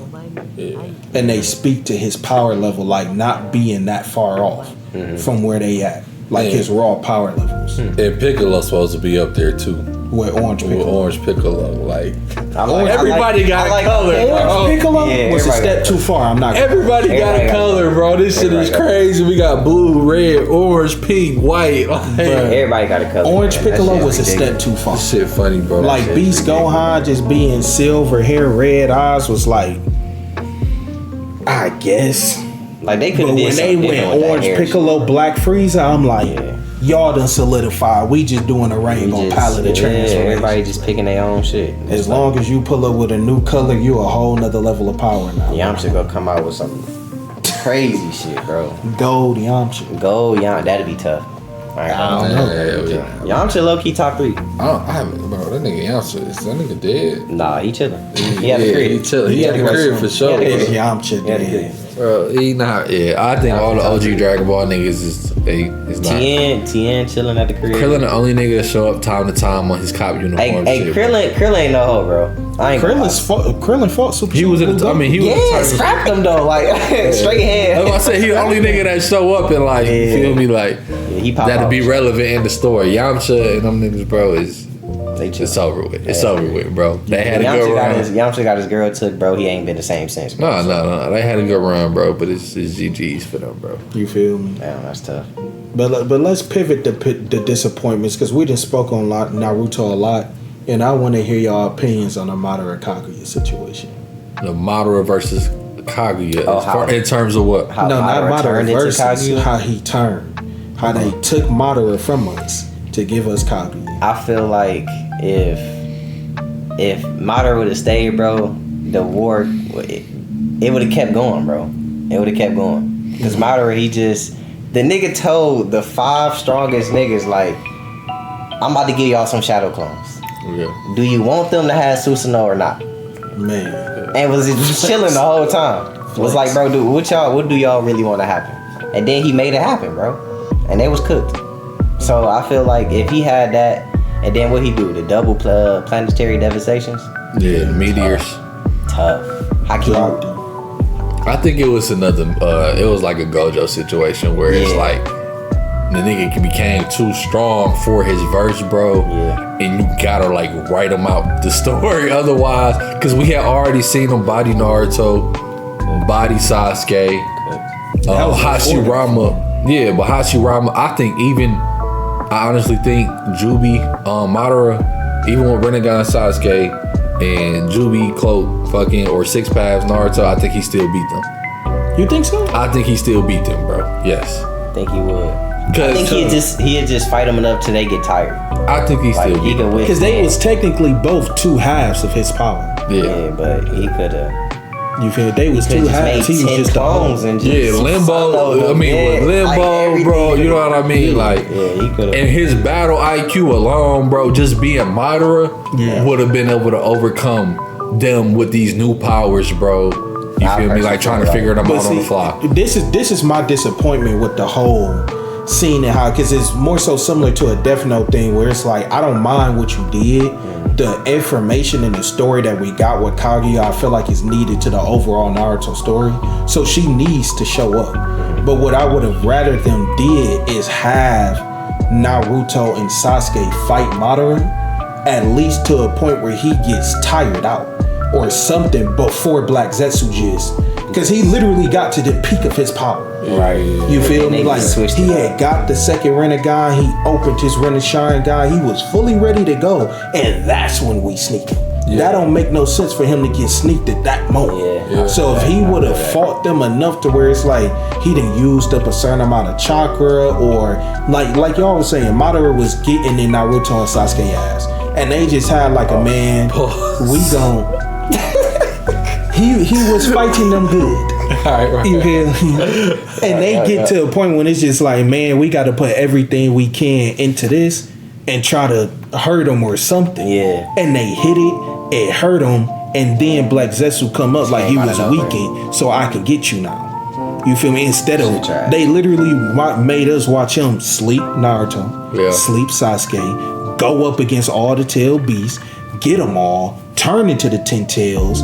Yeah. And they speak to his power level like not being that far off from where they at. Like his raw power levels. And Piccolo's supposed to be up there too. With Orange With Piccolo. Orange Piccolo. Like, everybody got a color. Orange Piccolo Yeah, was a everybody step got too far. I'm not. Everybody got a Everybody got color, bro. This shit is Everybody got crazy. We got blue, red, orange, pink, white. Like, Everybody got a color. Orange man. That Piccolo shit was a ridiculous. step too far. this shit funny, bro. Like shit Beast ridiculous. Gohan just being silver hair, red eyes was like, I guess. Like they could But have did when they something went different with that Orange hair Piccolo, Black Frieza, I'm like, Yeah. y'all done solidified. We just doing a shit. rainbow We just- palette of yeah, transformation. everybody just picking their own shit. As long as you pull up with a new color, you a whole nother level of power now. Yamcha gonna come out with some crazy shit, bro. Gold Yamcha. Gold Yamcha, that'd be tough. I don't know. Yamcha low key top 3. I haven't, bro. That nigga Yamcha, is that nigga dead? Nah, he chillin'. He had the crib. He chillin'. He had the crib for sure. It's Yamcha dead. Bro, he not. Yeah, I think all the OG Dragon Ball niggas is not. Tien chilling at the crib. Krillin the only nigga that show up time to time on his cop uniform. Hey, Krillin ain't no hoe, bro. I ain't Krillin fought Super. He was in the. I mean, he was. Yeah, scrapped him though. Like straight head. That's why I said he the only nigga that show up and like feel me like he pop that'll out. be relevant in the story. Yamcha and them niggas, bro, is. It's over with. It's over with, bro. They had a good run. Yamcha got his girl took, bro. He ain't been the same since. Bro. No. They had a good run, bro. But it's GG's for them, bro. You feel me? Damn, that's tough. But let's pivot the disappointments because we just spoke on Naruto a lot, and I want to hear y'all opinions on the Madara Kaguya situation. The Madara versus Kaguya, in terms of what? Not Madara versus how he turned, how they took Madara from us to give us Kaguya. I feel like if Madara would have stayed, bro, the war it would have kept going, bro. It would have kept going because Madara, the nigga told the 5 strongest niggas like, I'm about to give y'all some shadow clones. Yeah. Do you want them to have Susanoo or not? Man. And was just chilling the whole time. Was like, bro, dude, what do y'all really want to happen? And then he made it happen, bro. And they was cooked. So I feel like if he had that, and then what he do? The double planetary devastations? Yeah, meteors. Tough. Haki. I think it was another. It was like a Gojo situation where it's like the nigga became too strong for his verse, bro. Yeah. And you gotta like write him out the story otherwise, because we had already seen him body Naruto, body Sasuke, Hashirama. Yeah, but Hashirama, I think I honestly think Jubi, Madara, even with Rinnegan Sasuke and Jubi cloak fucking or 6 paths Naruto, I think he still beat them. You think so? I think he still beat them, bro. Yes. I think he would. I think he'd just fight them enough till they get tired. I think he still beat them. Because they was technically both 2 halves of his power. Yeah, but he could have. You feel they was 2 halves. He was just clones and just Limbo. I mean, with Limbo, like bro, you know what I mean? Like, he could have. And his battle IQ alone, bro, just being Madara would have been able to overcome them with these new powers, bro. You feel me? Like trying to figure them out on the fly. This is my disappointment with the whole scene and how, because it's more so similar to a Death Note thing where it's like, I don't mind what you did. The information and the story that we got with Kaguya, I feel like is needed to the overall Naruto story. So she needs to show up. But what I would have rather them did is have Naruto and Sasuke fight Madara, at least to a point where he gets tired out or something before Black Zetsu just. Because he literally got to the peak of his power. Right. You feel me? Like, he had got the second Rinnegan, he opened his Rinnegan, he was fully ready to go, and that's when we sneaked him. Yeah. That don't make no sense for him to get sneaked at that moment. Yeah. So if he would have fought them enough to where it's like he done used up a certain amount of chakra, or like y'all was saying, Madara was getting in Naruto and Sasuke ass, and they just had like a man, we gon' he was fighting them good. Right. You feel me? And they get to a point when it's just like, man, we got to put everything we can into this and try to hurt them or something. Yeah. And they hit it hurt them, and then Black Zetsu come up like he was weakened, so I can get you now. You feel me? Instead of, they literally made us watch him sleep Naruto, sleep Sasuke, go up against all the tail beasts, get them all, turn into the 10 tails,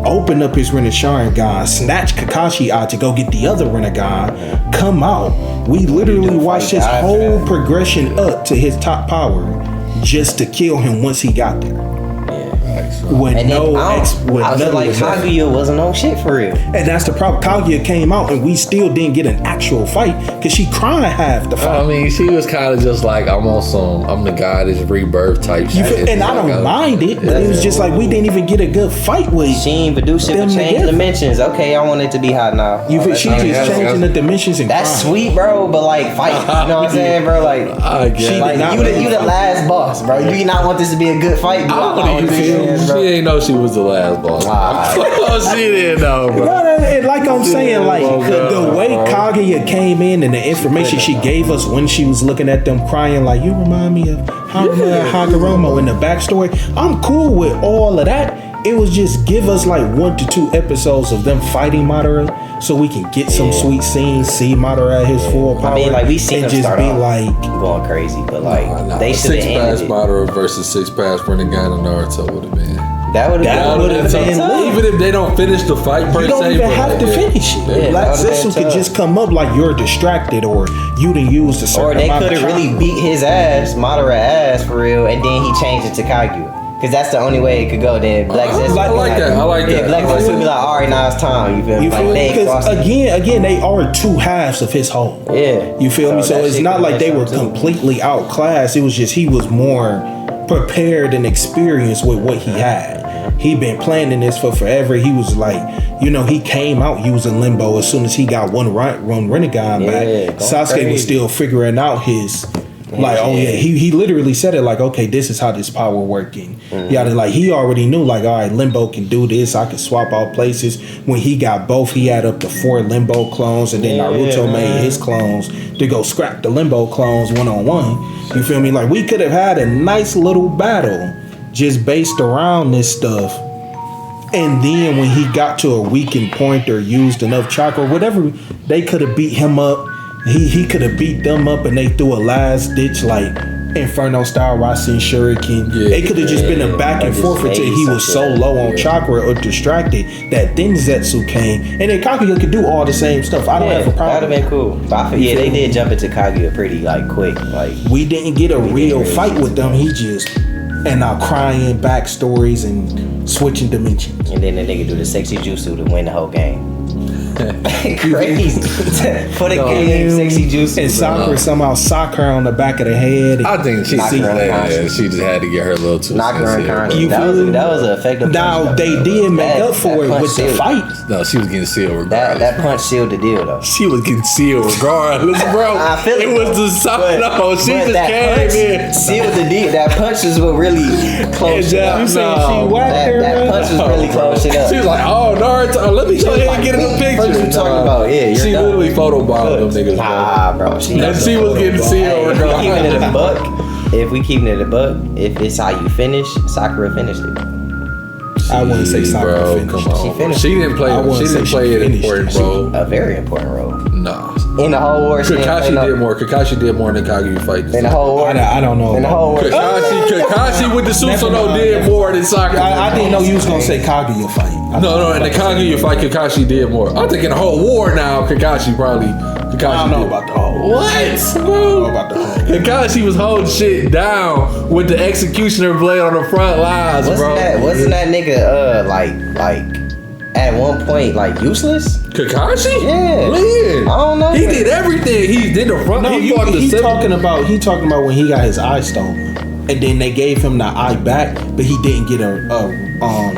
open up his Rinnegan, snatch Kakashi out to go get the other Rinnegan, come out. We literally watched his whole progression up to his top power just to kill him once he got there. With and no I feel like Kaguya wasn't on shit for real. And that's the problem. Kaguya came out and we still didn't get an actual fight because she cried half the fight. I mean, she was kind of just like, I'm the guy that's rebirth type shit. And I don't mind it, but it was just like we didn't even get a good fight with. She ain't even do shit but change dimensions. Okay, I want it to be hot now. She just changing the dimensions and that's crying. Sweet, bro, but like fight. You know what I'm saying, bro? Like, I guess. Like you the last boss, bro. You not want this to be a good fight, bro. You feel me? ass, bro. She ain't know she was the last boss. She didn't know, bro. And like I'm saying, like the way Kaguya came in and the information she gave us when she was looking at them crying, like, you remind me of Haruma and Hagoromo in the backstory. I'm cool with all of that. It was just give us like 1 to 2 episodes of them fighting Madara, so we can get some sweet scenes, see Madara at his full power. I mean, like we seen and them just start be off like going crazy, but like they should have 6 ended pass it. Madara versus 6 pass Rinnegan and Naruto would have been. That would have been tough. Even if they don't finish the fight per se, you don't even but have to finish it. Yeah, Black that would've Zetsu been could tough. just come up like you're distracted or you didn't use the certain Or they amount could of have really chakra. beat his ass, Madara ass for real, and then he changed it to Kaguya. Cause that's the only way it could go. Then Black Zetsu. I like that. I like Yeah, that. Black I like Zetsu that. be like, all right, now it's time. You feel me? You feel Like they me? Because exhausted. again, they are 2 halves of his whole. Yeah. You feel me? So that it's shit not could've like they been were something too. completely outclassed. It was just he was more prepared and experienced with what he had. He been planning this for forever. He was like, he came out using limbo as soon as he got one Rinnegan back. Yeah, Sasuke crazy. was still figuring out his. Like, oh yeah, he literally said it like, okay, this is how this power working. Like he already knew, like, all right, Limbo can do this. I can swap out places. When he got both, he had up to 4 Limbo clones, and then Naruto made his clones to go scrap the Limbo clones 1-on-1. You feel me? Like we could have had a nice little battle just based around this stuff. And then when he got to a weakened point or used enough chakra, whatever, they could have beat him up. He could have beat them up, and they threw a last ditch like Inferno style Rasen Shuriken. They could have just been a back and forth until he was so low on chakra or distracted that then Zetsu came, and then Kaguya could do all the same stuff. I don't have a problem. That'd have been cool. But I feel, they did jump into Kaguya pretty like quick. Like We didn't get a real really fight with them. He just and now crying backstories and switching dimensions. and then the nigga do the sexy jutsu to win the whole game. Crazy. For the game, sexy jutsu. And Sakura somehow sock her on the back of the head. I think she Knock her unconscious. she just had to get her little 2 Knock her cents in, unconscious. bro. That was an effective Now punch, they though. did make That- up for that it punch with the sealed- fight. No, she was getting sealed regardless. That punch sealed the deal though. She was getting sealed regardless, bro. I feel it was the side. No, she but just that came punch in. sealed the deal. That punch is what really closed it up. You saying she whacked her? That punch is really closed it up. She was like, "Oh, Naruto, let me go ahead and get in the picture." What you talking about? Yeah, you're she done. literally photobombed them niggas. Nah, bro. And she was getting sealed If we keeping it regardless. a buck, if it's how you finish, Sakura finished it. I wouldn't say Sakura Bro, finished. come on. She finished She didn't play. I wouldn't She say didn't she play an finished important it. role. A very important role Nah. in the whole war. she didn't play Kakashi no- did more. Kakashi did more than Kaguya fight. In the whole war. I don't know. In the whole war. Kakashi with the Susanoo did more than Sakura. I didn't know you was gonna say Kaguya fight. No, in the Kaguya fight, Kakashi did more. I'm thinking the whole war now. Kakashi probably. I don't know about the whole. What, I don't bro? know about the whole. Kakashi was holding shit down with the executioner blade on the front lines, bro. Wasn't that nigga like at one point like useless? Kakashi? Yeah. When? I don't know. He did everything. He did the front. No, he fought the he seven- talking about when he got his eye stolen, and then they gave him the eye back, but he didn't get a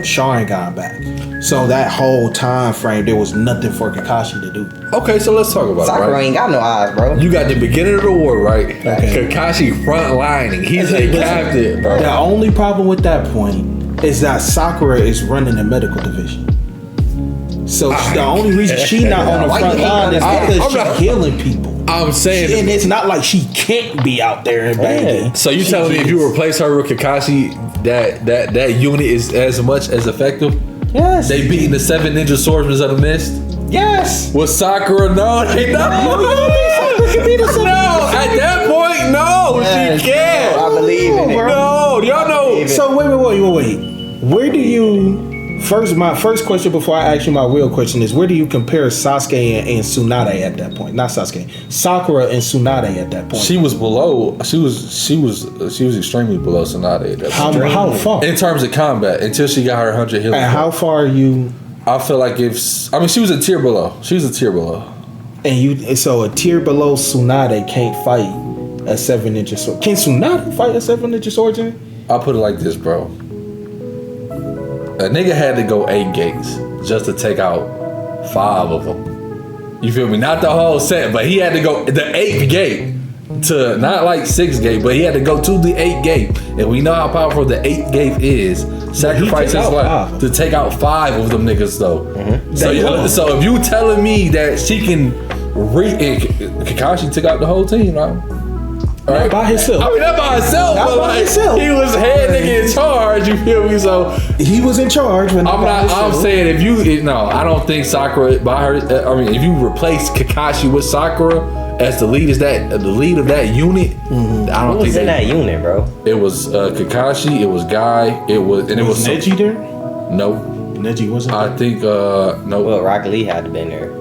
Sharingan back. So that whole time frame, there was nothing for Kakashi to do. Okay, so let's talk about Sakura it, right? ain't got no eyes, bro. You got the beginning of the war, right? Okay. Kakashi front lining. He's a captain, bro. The only problem with that point is that Sakura is running the medical division. So the only reason she not on the Why front you line is hating on because that? she's healing people. I'm saying. And it's not like she can't be out there and banging. So you She telling me if you is. replace her with Kakashi, that unit is as much as effective? Yes. They beating the 7 ninja swordsmen of the mist? Yes. Was Sakura? No, they not. No, at that point, no, Yes. she can't. I believe in it. No, y'all know. So wait. Where do you my first question before I ask you my real question is, where do you compare Sasuke and Tsunade at that point? Not Sasuke, Sakura and Tsunade at that point. She was below. She was extremely below Tsunade at that point. how far? In terms of combat, until she got her 100 healing. And how far are you? I feel like she was a tier below. She was a tier below. So a tier below Tsunade can't fight a 7 ninja sword. Can Tsunade fight a 7 ninja sword? I'll put it like this, bro. A nigga had to go 8 gates just to take out 5 of them. You feel me? Not the whole set, but he had to go the 8th gate to not like 6th gate, but he had to go to the 8th gate. And we know how powerful the 8th gate is. sacrifice his life to take out 5 of them niggas though. So if you telling me that she can Kakashi took out the whole team, right? Not by himself. I mean, not by himself, Not but by like himself. he was head nigga in charge. You feel me? So he was in charge. But I'm saying I don't think Sakura by her. I mean, if you replace Kakashi with Sakura as the lead of that unit, I don't Who was think in that unit, bro? It was Kakashi. It was Guy. It was Neji there. No, Neji wasn't. I think no. Well, Rock Lee had to been there.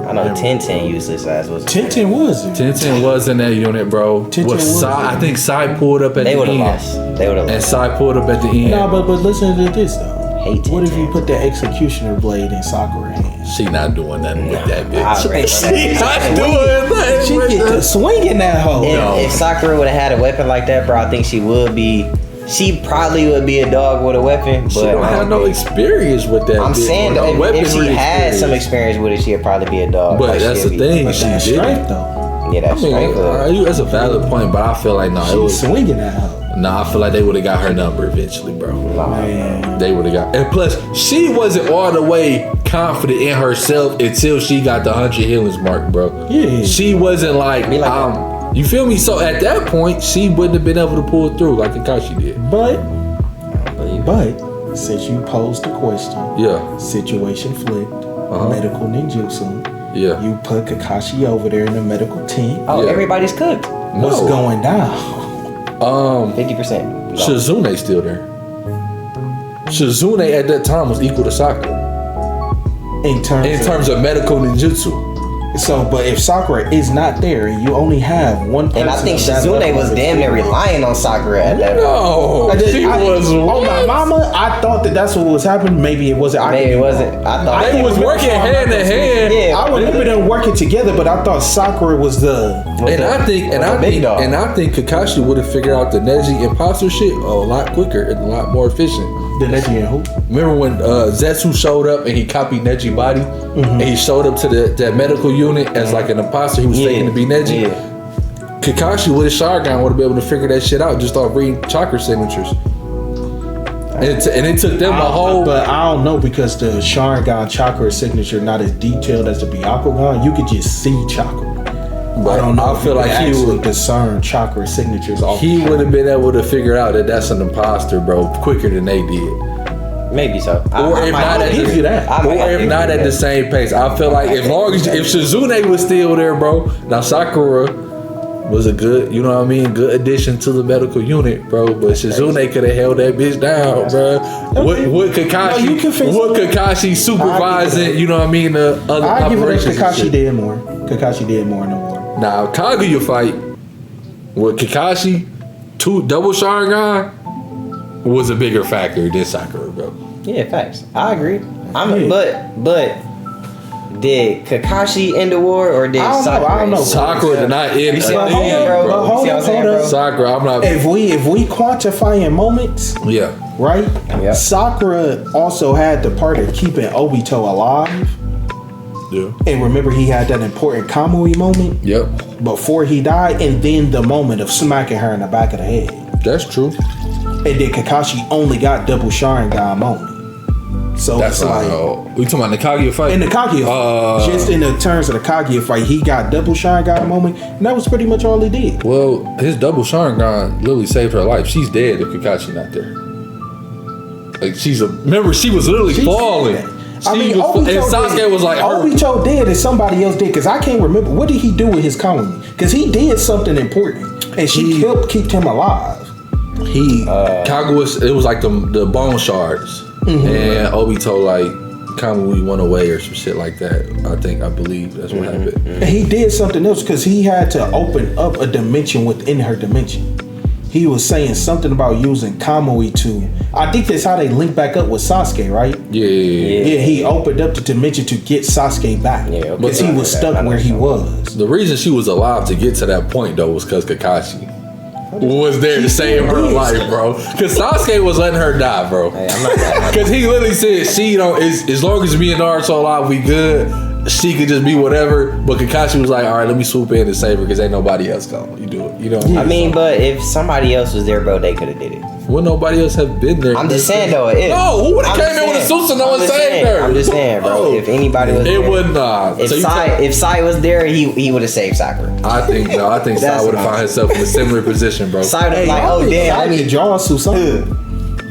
I know 10-10 useless ass was. 10-10 was it? 10-10 was in that unit, bro. 10-10 was I think Sai pulled up at They the would have end. lost. They would have And lost. Sai pulled up at the end. Nah, but listen to this though. Hate What if 10-10. you put the executioner blade in Sakura's hand? She not doing nothing with that bitch. Alright, She not doing nothing. She with get that. to swinging that hoe. If Sakura would have had a weapon like that, bro, I think she would be. She probably would be a dog with a weapon, but She don't have no experience with that. I'm bitch, saying or no that if she weaponry had some experience with it, she'd probably be a dog. But Like, that's she'd the be- thing. But She that did. strength though. Yeah, I that's mean, strength. that's a valid point, but I feel like it was. She's swinging that hoe. Nah, I feel like they would have got her number eventually, bro. Man. They would have got, and plus, she wasn't all the way confident in herself until she got the 100 healings mark, bro. Yeah. She wasn't like, Be like you feel me? So at that point, she wouldn't have been able to pull through like Kakashi did. But since you posed the question, Yeah, situation flipped, medical ninjutsu. yeah. You put Kakashi over there in the medical tent. Oh, Yeah. everybody's cooked. What's No. going down? 50%. Shizune's still there. Shizune at that time was equal to Sakura In terms of medical ninjutsu. so, but if Sakura is not there and you only have one person, And I think of that Shizune level was of damn near experience- relying on Sakura at that point. No, she was. Oh my mama! I thought that's what was happening. Maybe it wasn't. Maybe it wasn't. I thought They was working hand in hand. Yeah, I remember them working together, but I thought Sakura was the. And I think Kakashi would have figured out the Neji imposter shit a lot quicker and a lot more efficient. The Neji and who? Remember when Zetsu showed up and he copied Neji's body and he showed up to that medical unit as like an imposter he was faking to be Neji? Yeah. Kakashi with his Sharingan would have been able to figure that shit out just off reading chakra signatures. And it took them a whole. But I don't know because the Sharingan chakra signature not as detailed as the Byakugan. You could just see chakra. I don't know. I feel like he would would. discern chakra signatures off. He would have been able to figure out that that's an imposter, bro, quicker than they did. Maybe so. Or if not at give you that. the same pace. I feel like if Shizune was still there, bro. Now Sakura was a good, you know what I mean, good addition to the medical unit, bro. But Shizune could have held that bitch down, bro. What Kakashi supervising, you know what I mean, the other I give it up. operations. Kakashi did more. Kakashi did more in the war. Now Kaguya fight with Kakashi, double Sharingan was a bigger factor than Sakura, bro. Yeah, facts. I agree. But did Kakashi end the war or did I don't know, Sakura? I don't know. Sakura did not end. You see what I'm saying, bro? But You hold see what I'm up, saying, hold bro? up. Sakura, I'm not. If we quantify in moments, Yeah. right? Yeah. Sakura also had the part of keeping Obito alive. Yeah. And remember, he had that important Kamui moment Yep. before he died, and then the moment of smacking her in the back of the head. That's true. And then Kakashi only got double Sharingan moment. So That's it's like we talking about the Kaguya fight. in the Kaguya fight, just in the terms of the Kaguya fight, he got double Sharingan moment, and that was pretty much all he did. Well, his double Sharingan literally saved her life. She's dead if Kakashi not there. Like remember she was literally falling. I mean, and Sasuke was like, Obito did, and somebody else did, because I can't remember what did he do with his Kamui, because he did something important, and she helped keep him alive. Kaguya, it was like the bone shards, and Obito like Kamui went away or some shit like that. I believe that's what happened. And he did something else because he had to open up a dimension within her dimension. He was saying something about using Kamui to. I think that's how they link back up with Sasuke, right? Yeah. He opened up the dimension to get Sasuke back. Yeah, okay. Because he was stuck where he was. The reason she was alive to get to that point though was because Kakashi was there to save her life, bro. Because Sasuke was letting her die, bro. Hey, I'm not that. Because he literally said, "She, as long as me and Naruto alive, we good." she could just be whatever. But Kakashi was like, all right, let me swoop in and save her because ain't nobody else going. You do it. You know. I mean, but if somebody else was there, bro, they could have did it. Well, nobody else have been there. I'm just saying though. No, who would have came in with a Susanoo and saved her? I'm just saying, bro. If anybody was there, it would not. If Sai was there, he would have saved Sakura. I think Sai would have found himself in a similar position, bro. Sai would have like, oh damn, I didn't draw Susanoo.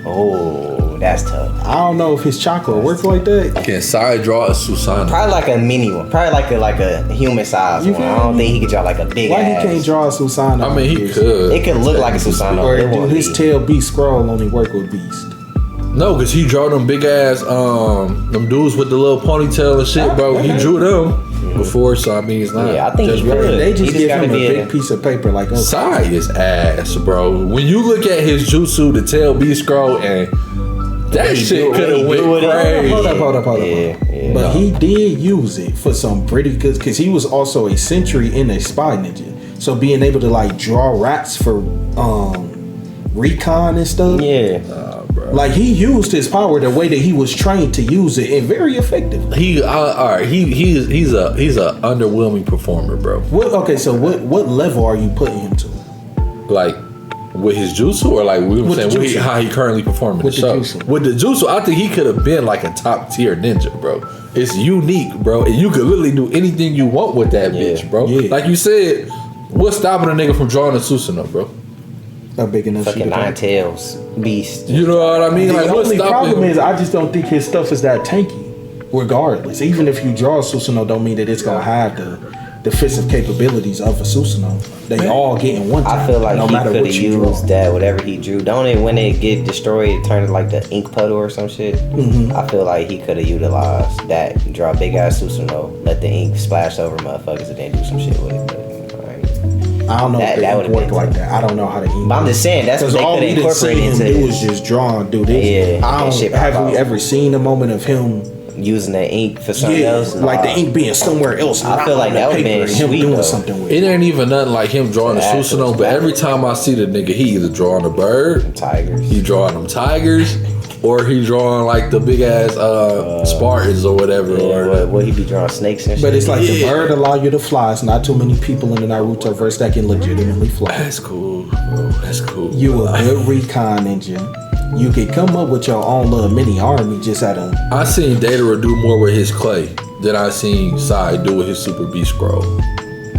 Oh, that's tough. I don't know if his chakra works like that. Can Sai draw a Susanoo? Probably like a mini one. Probably like a human size one. I don't think he could draw like a big Why ass. he can't draw a Susanoo? I mean, he could. It could look like a Susanoo. Or do his tail Beast Scroll only work with Beast? No, because he drew them big ass, them dudes with the little ponytail and shit, bro. He drew them before, so I mean, it's not. Yeah, I think he just could. They just give him a be big piece of paper like, okay. Sai is ass, bro. When you look at his jutsu, the tail Beast Scroll, and that shit could have went crazy. Hold up. Yeah. But he did use it for some pretty good, because he was also a sentry in a spy ninja. So being able to like draw rats for recon and stuff. Yeah. Like he used his power the way that he was trained to use it, and very effectively. He's a underwhelming performer, bro. What level are you putting him to? Like with his jutsu, or like we were saying how he currently performing with the show. Jutsu. With the jutsu, I think he could have been like a top tier ninja, bro. It's unique, bro, and you could literally do anything you want with that bitch, bro. Yeah. Like you said, what's stopping a nigga from drawing a Susanoo, bro? A big enough fucking nine tails beast. You know what I mean? The like, only problem is I just don't think his stuff is that tanky. Regardless, even if you draw a Susanoo, don't mean that it's gonna have the defensive capabilities of a Susanoo. They all get in one time. I feel like no he matter could what have you used that, whatever he drew. Don't it, when it get destroyed, it turns like the ink puddle or some shit? Mm-hmm. I feel like he could have utilized that, draw big ass Susanoo, let the ink splash over motherfuckers, and then do some shit with it. I don't know if the ink work like that. I don't know how the ink. But I'm just saying that's what they all could we didn't see him do was just draw and do this. Yeah, have we ever seen a moment of him using the ink for something else? Like the ink being somewhere else. I feel like that would be him doing something with it. It ain't even nothing like him drawing a Susanoo, but every time I see the nigga, he either drawing a bird, he drawing them tigers, or he drawing like the big ass Spartans or whatever. Or what he be drawing snakes and shit. But it's like the bird allow you to fly. It's not too many people in the Naruto verse that can legitimately fly. That's cool, bro. That's cool. You a good recon ninja. You could come up with your own little mini army just at a. I seen Datara do more with his clay than I seen Sai do with his Super Beast Scroll.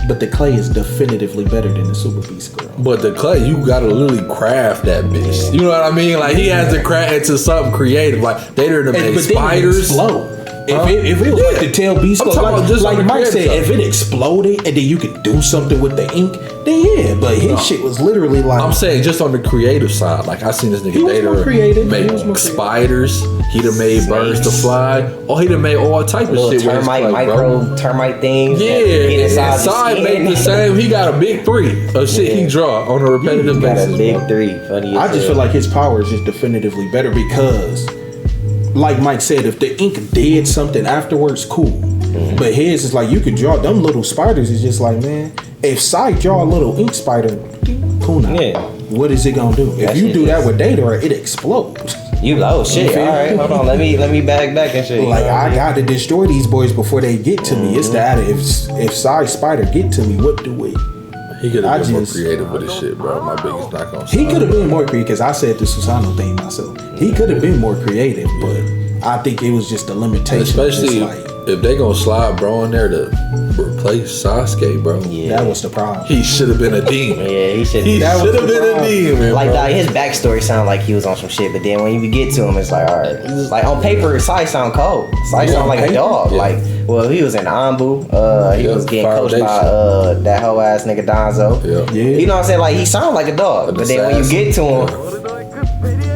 But the clay is definitively better than the Super Beast Scroll. But the clay, you gotta literally craft that bitch. You know what I mean? Like he has to craft into something creative. Like Datara to make spiders. If it was like the tail beast, like Mike said, if it exploded and then you could do something with the ink, then yeah. But his shit was literally like. I'm saying just on the creative side. Like I seen this nigga Datara make spiders. He done made birds to fly. Or he done made all type of shit. Termite things. Yeah. Sai made the same. He got a big 3 of shit he draw on a repetitive basis. Got a big 3. Funny. I just feel like his power is just definitively better because. Like Mike said, if the ink did something afterwards, cool. Mm-hmm. But his is like you could draw them little spiders. It's just like, man, if Sai draw a little ink spider, cool now. Yeah. What is it gonna do? If you do that with Datara, it explodes. Oh shit! All right, hold on. Let me back and shit. Like I got to destroy these boys before they get to me. It's that if Sai spider get to me, what do we? He could have been more creative with his shit, bro. My biggest knock on. He could have been more creative because I said the Susanoo thing myself. He could have been more creative, but I think it was just a limitation. Especially if they gonna slide bro in there to replace Sasuke, bro. Yeah, that was the problem. He should have been a demon. Yeah, he should. He should have been a demon. Like his backstory sounded like he was on some shit, but then when you get to him, it's like, all right. Like on paper, Sai sound cold. Sai sound like a dog. Yeah. Like, well, he was in Ambu. He was getting coached by that whole ass nigga Danzo. Yeah. You know what I'm saying? Like he sound like a dog, but then when you get to him.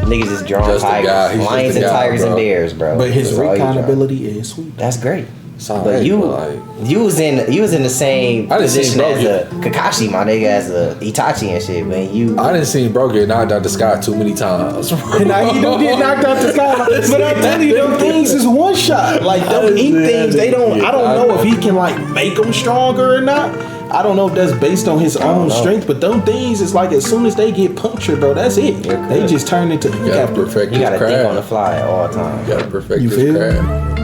Niggas just drawing tigers, lions and tigers and bears, bro. But his recon ability is sweet. That's great. But you was in the same position as a Kakashi, my nigga, as a Itachi and shit, man. I didn't see bro get knocked out the sky too many times. And he don't get knocked out the sky. But I'm telling you, them things is one shot. Like them ink things, they don't. I don't know if he can like make them stronger or not. I don't know if that's based on his own strength, but them things, it's like as soon as they get punctured, bro, that's it. They just turn into ink after. You gotta think on the fly at all times. You gotta perfect his craft.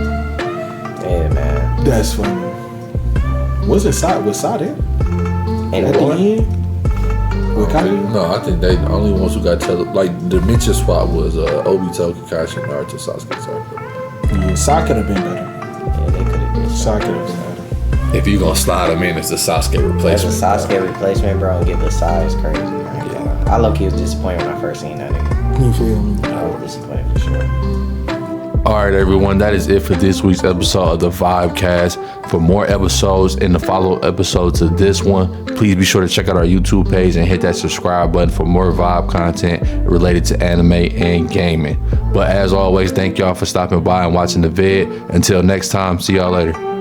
Yeah, man. That's funny. Was Sai there? And At the end? With Kanye? No, I think they the only ones who got like the mention spot was Obito, Kakashi, Naruto, Sasuke, Sakura. Yeah, Sai could have been better. Yeah, they could have been. Sai could have been better. If you gonna slide him in, it's the Sasuke That's a replacement. Sasuke replacement, bro. And get the size crazy. I low-key was disappointed when I first seen that nigga. You feel me? I was disappointed for sure. All right, everyone, that is it for this week's episode of the V1beCast. For more episodes and the follow-up episodes to this one, please be sure to check out our YouTube page and hit that subscribe button for more Vibe content related to anime and gaming. But as always, thank y'all for stopping by and watching the vid. Until next time, see y'all later.